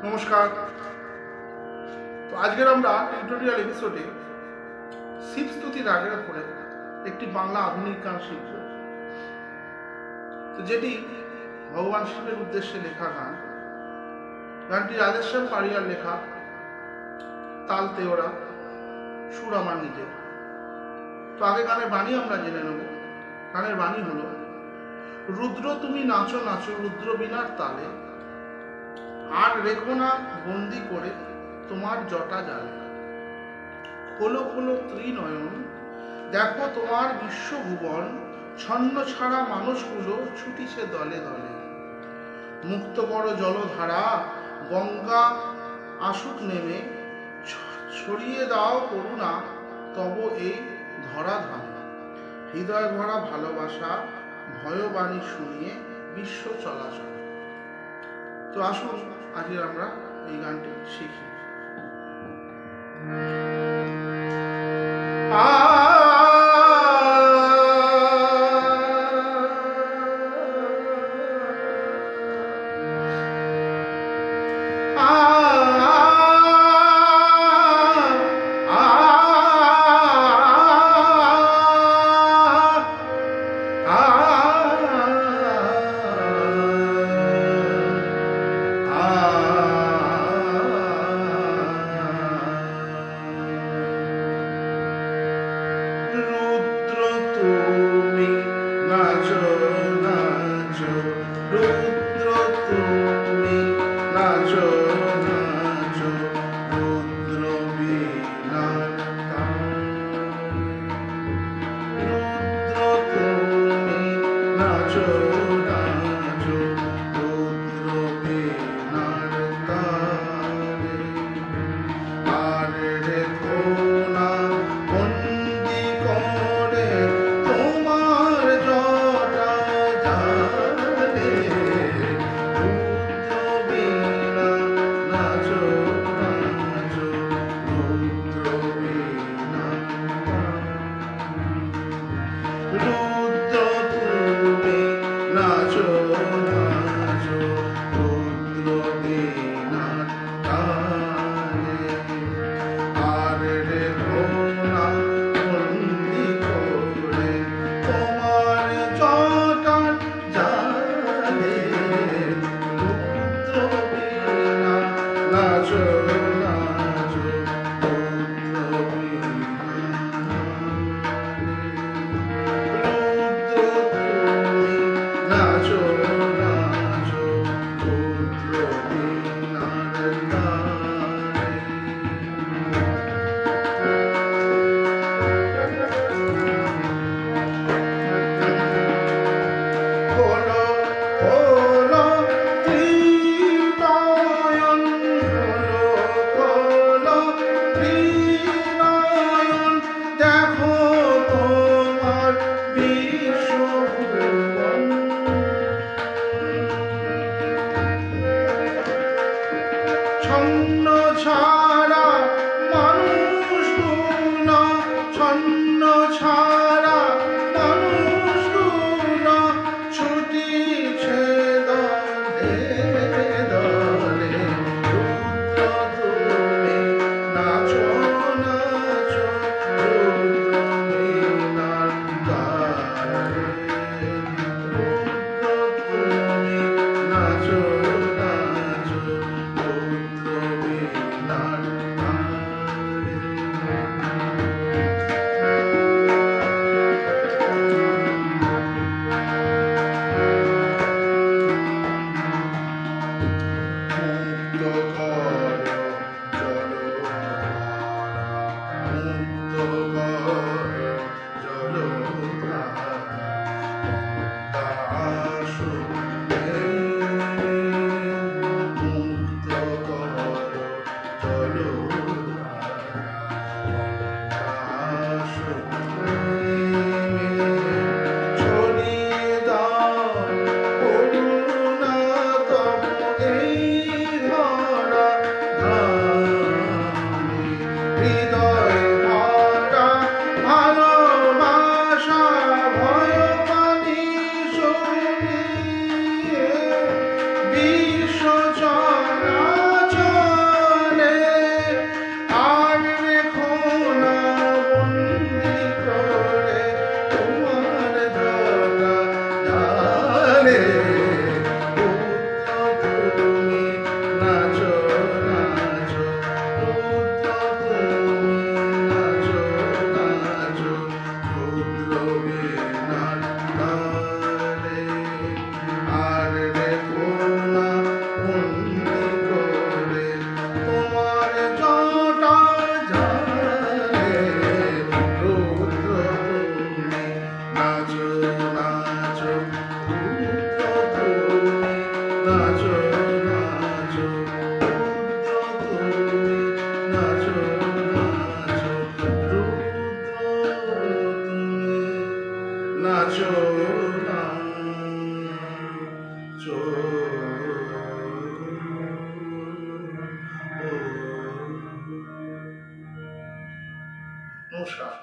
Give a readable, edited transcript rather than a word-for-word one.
নমস্কার। তো আজকের আমরা টিউটোরিয়াল এপিসোডে শিব স্তুতি রাগের উপরে একটি বাংলা আধুনিক গান শিখব, তো যেটি ভগবান শিবের উদ্দেশ্যে লেখা গান। গানটি রাধেশ্যাম পারিয়ার লেখা, তাল তেওরা, সুর আমার নিজের। তো আগে গানের বাণী আমরা জেনে নেব। গানের বাণী হলো: রুদ্র তুমি নাচো নাচো রুদ্র বীণার তালে, আর রেখো না বন্দি করে তোমার জটা জালে। খোলো খোলো ত্রিনয়ন, দেখো তোমার বিশ্বভুবন, ছন্ন ছাড়া মানুষগুলো ছুটিছে দলে দলে। মুক্ত করো জলধারা, গঙ্গা আসুক নেমে, ছড়িয়ে দাও করুণা তব এই ধরাধামে। হৃদয় ভরা ভালোবাসা, ভয়বাণী শুনিয়ে বিশ্ব চলাচল। তো আসুন আজকে আমরা এই গানটি শিখি। রুদ্র তুমি নাচো নাচো, রুদ্র তুমি নাচো নাচো, রুদ্র বীণার তালে। রুদ্র তুমি নাচো নাচো, রুদ্র বীণার তালে। আর রেখো না বন্দি করে তোমার জটা জালে। রুদ্র বীণা নাচো নাচো, রুদ্র বীণা রুদ্র তুমি নাচো নাচো, রুদ্র বীণার তালে। আর রেখো না বন্দি করে তোমার জটার জালে। রুদ্র বীণা নাচো নাচো, রুদ্র বীণা। রুদ্র তুমি নাচো নাচো, রুদ্র বীণার তালে। খোলো খোলো ত্রিনয়ন, খোলো খোলো ত্রিনয়ন, দেখো তোমার বিশ্বভুবন। ছন্ন ছাড়া মানুষগুলো, ছন্ন ছাড়া মানুষগুলো ছুটিছে দলে দলে। রুদ্র তুমি নাচো নাচো, রুদ্র বীণার তালে। নমস্কার।